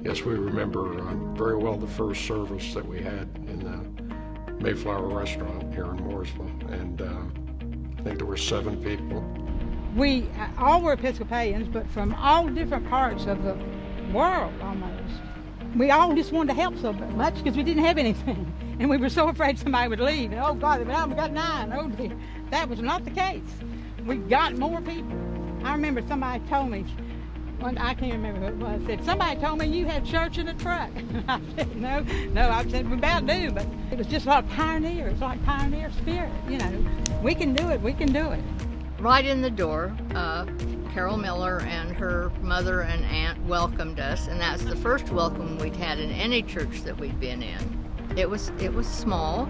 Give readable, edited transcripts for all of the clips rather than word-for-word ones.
Yes, we remember very well the first service that we had in the Mayflower restaurant here in Mooresville, and I think there were 7 people. We all were Episcopalians, but from all different parts of the world almost. We all just wanted to help so much because we didn't have anything, and we were so afraid somebody would leave. And, oh God, we got 9. Oh dear, that was not the case. We got more people. I remember somebody told me, I can't remember who it was, said, somebody told me you had church in a truck. I said, no, I said, we about do, but it was just like pioneers, like pioneer spirit, you know. We can do it, we can do it. Right in the door, Carol Miller and her mother and aunt welcomed us, and that's the first welcome we'd had in any church that we'd been in. It was small,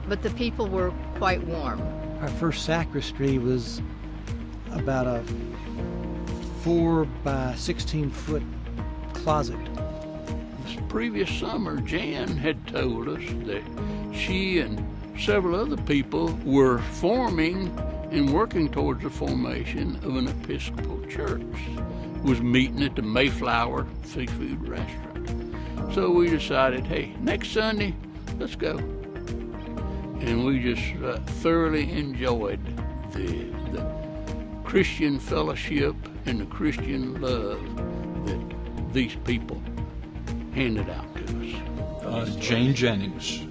but the people were quite warm. Our first sacristy was about a 4 by 16 foot closet. This previous summer, Jan had told us that she and several other people were forming and working towards the formation of an Episcopal church. Was meeting at the Mayflower seafood restaurant. So we decided, hey, next Sunday, let's go. And we just thoroughly enjoyed the Christian fellowship and the Christian love that these people handed out to us. Jane Jennings,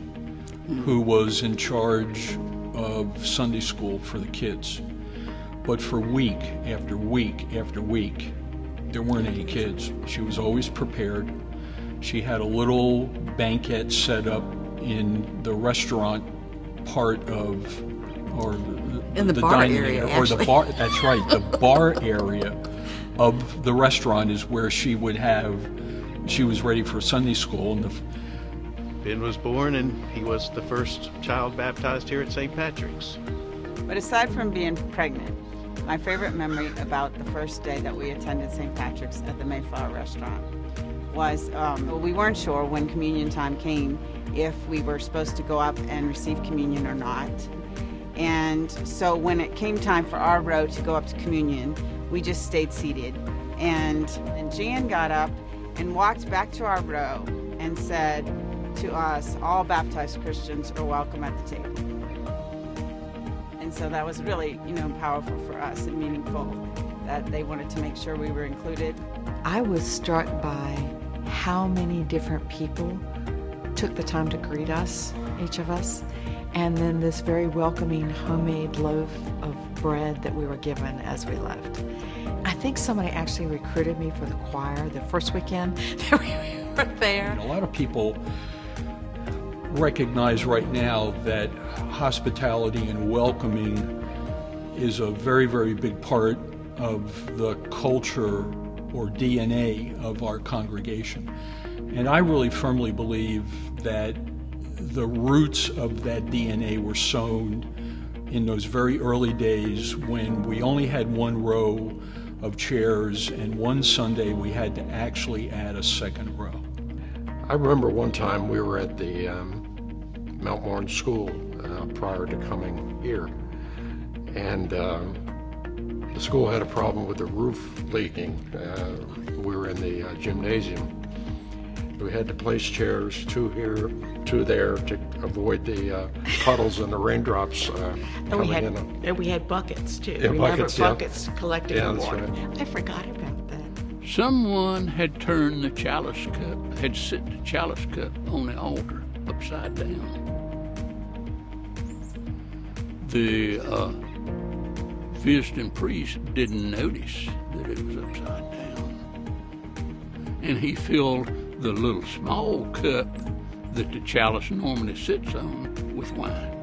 who was in charge of Sunday school for the kids. But for week after week after week, there weren't any kids. She was always prepared. She had a little banquet set up in the restaurant part of, or in the bar dining area, or the bar. That's right. The bar area of the restaurant is where she would have. She was ready for Sunday school, and Ben was born, and he was the first child baptized here at St. Patrick's. But aside from being pregnant, my favorite memory about the first day that we attended St. Patrick's at the Mayflower restaurant was we weren't sure when communion time came if we were supposed to go up and receive communion or not. And so when it came time for our row to go up to communion, we just stayed seated. And Jan got up and walked back to our row and said to us, all baptized Christians are welcome at the table. And so that was really, powerful for us and meaningful that they wanted to make sure we were included. I was struck by how many different people took the time to greet us, each of us, and then this very welcoming homemade loaf of bread that we were given as we left. I think somebody actually recruited me for the choir the first weekend that we were there. a lot of people recognize right now that hospitality and welcoming is a very, very big part of the culture or DNA of our congregation. And I really firmly believe that the roots of that DNA were sown in those very early days when we only had one row of chairs, and one Sunday we had to actually add a second row. I remember one time we were at the Mount Warren School prior to coming here, and the school had a problem with the roof leaking. We were in the gymnasium. We had to place chairs, 2 here, 2 there, to avoid the puddles and the raindrops coming in. And we had buckets too. Yeah, buckets collecting water. Right. I forgot about that. Someone had turned the chalice cup, had set the chalice cup on the altar upside down. The visiting priest didn't notice that it was upside down. And he filled the little small cup that the chalice normally sits on with wine.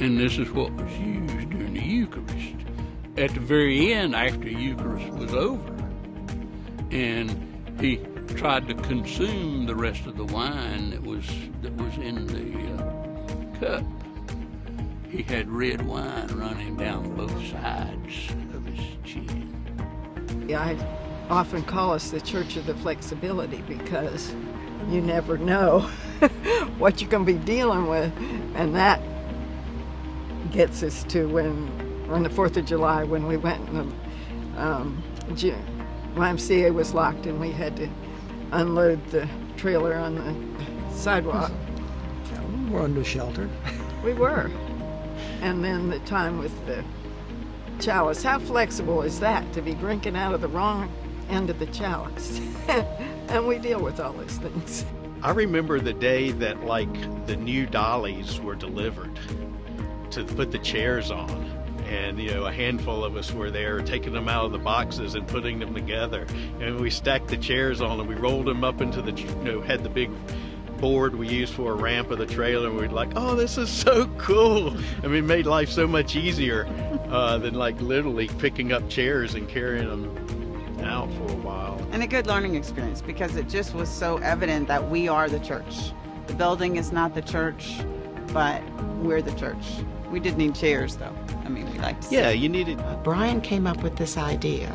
And this is what was used during the Eucharist. At the very end, after Eucharist was over, and he tried to consume the rest of the wine that was in the cup. He had red wine running down both sides of his chin. Yeah, I often call us the Church of the Flexibility because you never know what you're going to be dealing with, and that gets us to when on the 4th of July when we went and the YMCA was locked and we had to unload the trailer on the sidewalk. Yeah, we were under shelter. We were. And then the time with the chalice. How flexible is that, to be drinking out of the wrong end of the chalice? And we deal with all those things. I remember the day that, like, the new dollies were delivered to put the chairs on. And, you know, a handful of us were there taking them out of the boxes and putting them together. And we stacked the chairs on and we rolled them up into the, had the big board we used for a ramp of the trailer. And we're like, oh, this is so cool. I mean, it made life so much easier than, like, literally picking up chairs and carrying them out for a while. And a good learning experience, because it just was so evident that we are the church. The building is not the church, but we're the church. We did need chairs, though. I mean, we like to see. Yeah, you needed. Brian came up with this idea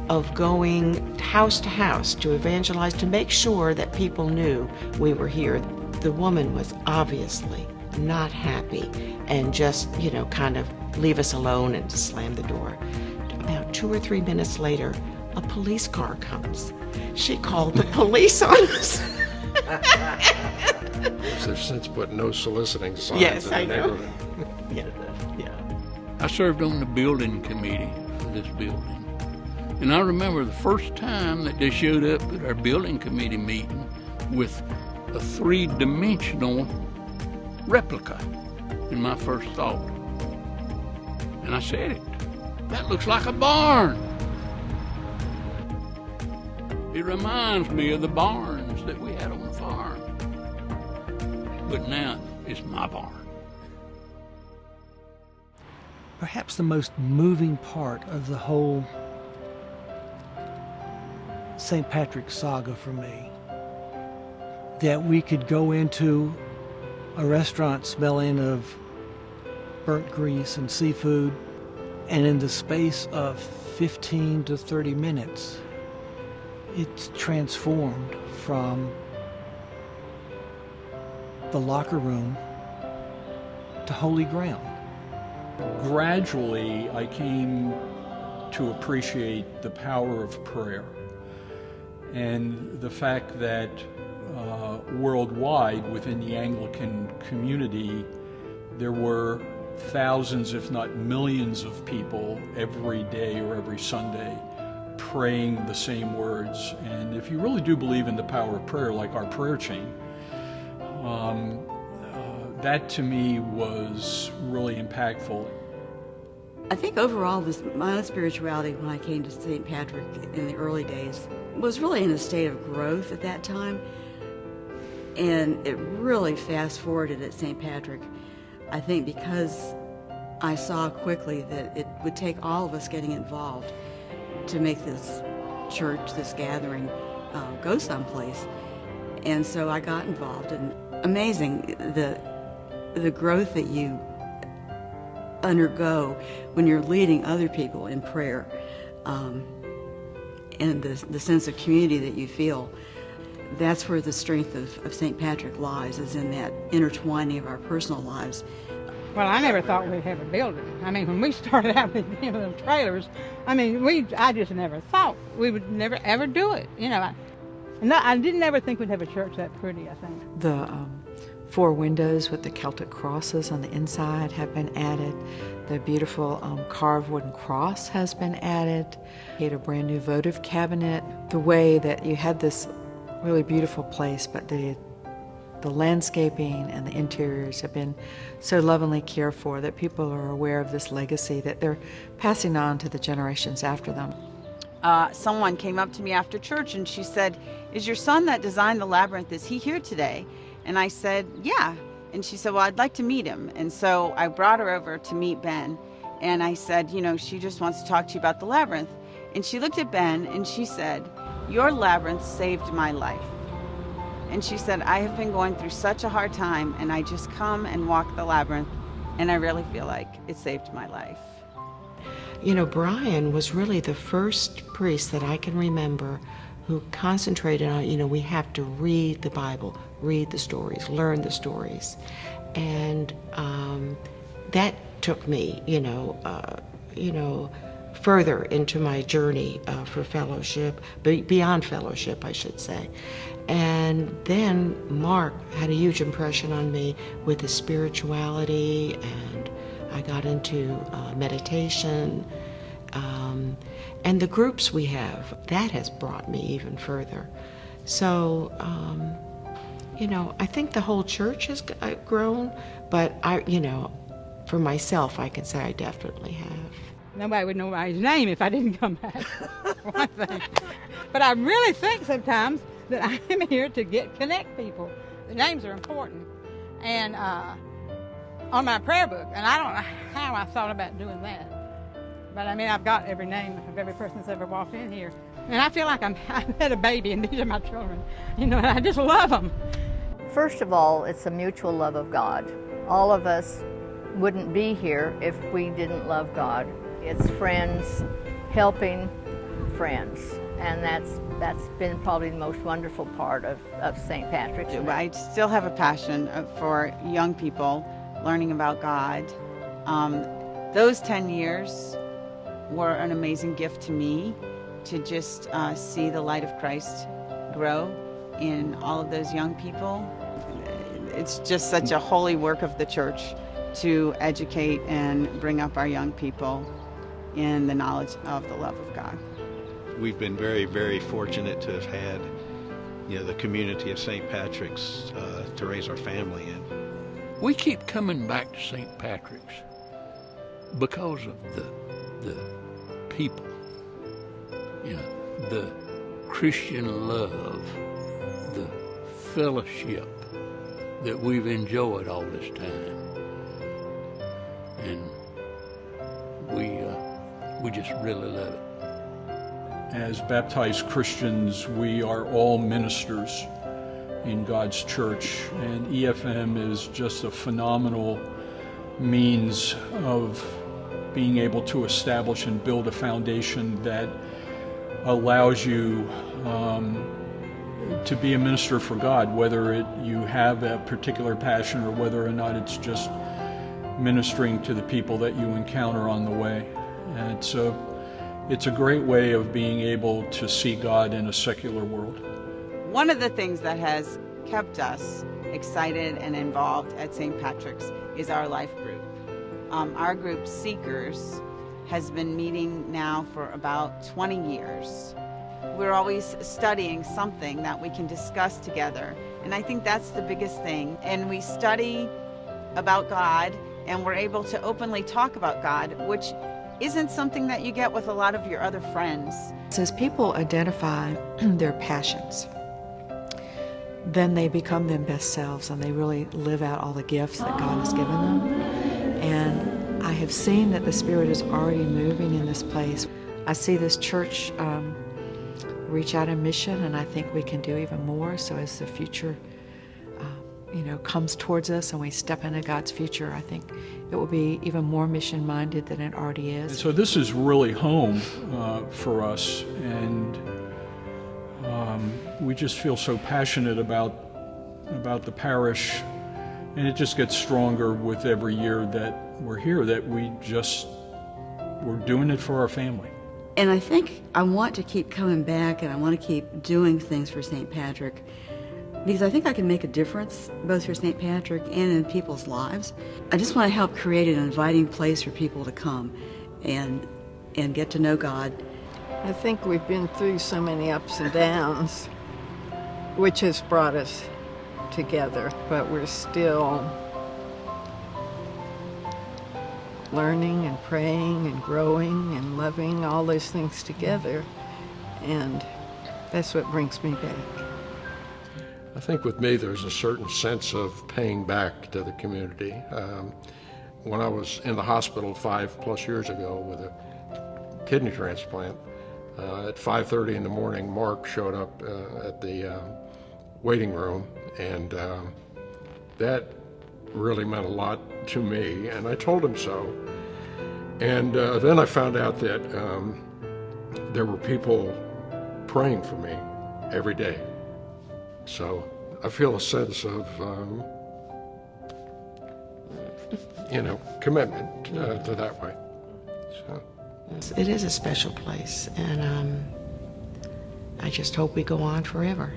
of going house to house to evangelize, to make sure that people knew we were here. The woman was obviously not happy and just, kind of leave us alone and just slam the door. About 2 or 3 minutes later, a police car comes. She called the police on us. They've since put no soliciting signs in the neighborhood. Yeah. I served on the building committee for this building. And I remember the first time that they showed up at our building committee meeting with a 3-dimensional replica. And my first thought, and I said it, that looks like a barn. It reminds me of the barns that we had on the farm. But now it's my barn. Perhaps the most moving part of the whole St. Patrick's saga for me, that we could go into a restaurant smelling of burnt grease and seafood, and in the space of 15 to 30 minutes, it's transformed from the locker room to holy ground. Gradually, I came to appreciate the power of prayer and the fact that worldwide within the Anglican community, there were thousands, if not millions of people every day or every Sunday praying the same words. And if you really do believe in the power of prayer, like our prayer chain, that to me was really impactful. I think overall, my own spirituality when I came to St. Patrick in the early days was really in a state of growth at that time. And it really fast-forwarded at St. Patrick, I think, because I saw quickly that it would take all of us getting involved to make this church, this gathering, go someplace. And so I got involved, and amazing the growth that you undergo when you're leading other people in prayer, and the sense of community that you feel. That's where the strength of St. Patrick lies, is in that intertwining of our personal lives. Well, I never thought we'd have a building. I mean, when we started out with little trailers, I just never thought we would never ever do it. I didn't ever think we'd have a church that pretty, I think. The 4 windows with the Celtic crosses on the inside have been added. The beautiful carved wooden cross has been added. We had a brand new votive cabinet. The way that you had this really beautiful place, but the landscaping and the interiors have been so lovingly cared for that people are aware of this legacy that they're passing on to the generations after them. Someone came up to me after church and she said, "Is your son that designed the labyrinth, is he here today?" And I said, "Yeah." And she said, "Well, I'd like to meet him." And so I brought her over to meet Ben. And I said, she just wants to talk to you about the labyrinth. And she looked at Ben and she said, "Your labyrinth saved my life." And she said, "I have been going through such a hard time, and I just come and walk the labyrinth, and I really feel like it saved my life." Brian was really the first priest that I can remember who concentrated on, we have to read the Bible, read the stories, learn the stories. And that took me, further into my journey for fellowship, beyond fellowship, I should say. And then Mark had a huge impression on me with his spirituality, and I got into meditation. And the groups we have, that has brought me even further. So, I think the whole church has grown, but for myself, I can say I definitely have. Nobody would know my name if I didn't come back, one thing. But I really think sometimes that I am here to connect people. The names are important. And on my prayer book, and I don't know how I thought about doing that, but I've got every name of every person that's ever walked in here. And I feel like I had a baby and these are my children. And I just love them. First of all, it's a mutual love of God. All of us wouldn't be here if we didn't love God. It's friends helping friends, and that's been probably the most wonderful part of St. Patrick's Day. I still have a passion for young people learning about God. Those 10 years were an amazing gift to me to just see the light of Christ grow in all of those young people. It's just such a holy work of the church to educate and bring up our young people in the knowledge of the love of God. We've been very, very fortunate to have had, the community of St. Patrick's to raise our family in. We keep coming back to St. Patrick's because of the people, the Christian love, the fellowship that we've enjoyed all this time. And we just really love it. As baptized Christians, we are all ministers in God's church, and EFM is just a phenomenal means of being able to establish and build a foundation that allows you to be a minister for God, whether you have a particular passion or whether or not it's just ministering to the people that you encounter on the way. And it's a great way of being able to see God in a secular world. One of the things that has kept us excited and involved at St. Patrick's is our life group. Our group, Seekers, has been meeting now for about 20 years. We're always studying something that we can discuss together, and I think that's the biggest thing. And we study about God, and we're able to openly talk about God, which isn't something that you get with a lot of your other friends. So as people identify their passions, then they become their best selves and they really live out all the gifts that God has given them. And I have seen that the Spirit is already moving in this place. I see this church reach out in mission, and I think we can do even more. So as the future comes towards us and we step into God's future, I think it will be even more mission-minded than it already is. And so this is really home for us, and we just feel so passionate about the parish, and it just gets stronger with every year that we're here, that we're doing it for our family. And I think I want to keep coming back, and I want to keep doing things for St. Patrick, because I think I can make a difference both for St. Patrick and in people's lives. I just want to help create an inviting place for people to come and get to know God. I think we've been through so many ups and downs, which has brought us together, but we're still learning and praying and growing and loving all those things together, and that's what brings me back. I think with me there's a certain sense of paying back to the community. When I was in the hospital 5+ years ago with a kidney transplant, at 5:30 in the morning, Mark showed up at the waiting room, and that really meant a lot to me, and I told him so. And then I found out that there were people praying for me every day. So I feel a sense of commitment to that way. So. It is a special place, and I just hope we go on forever.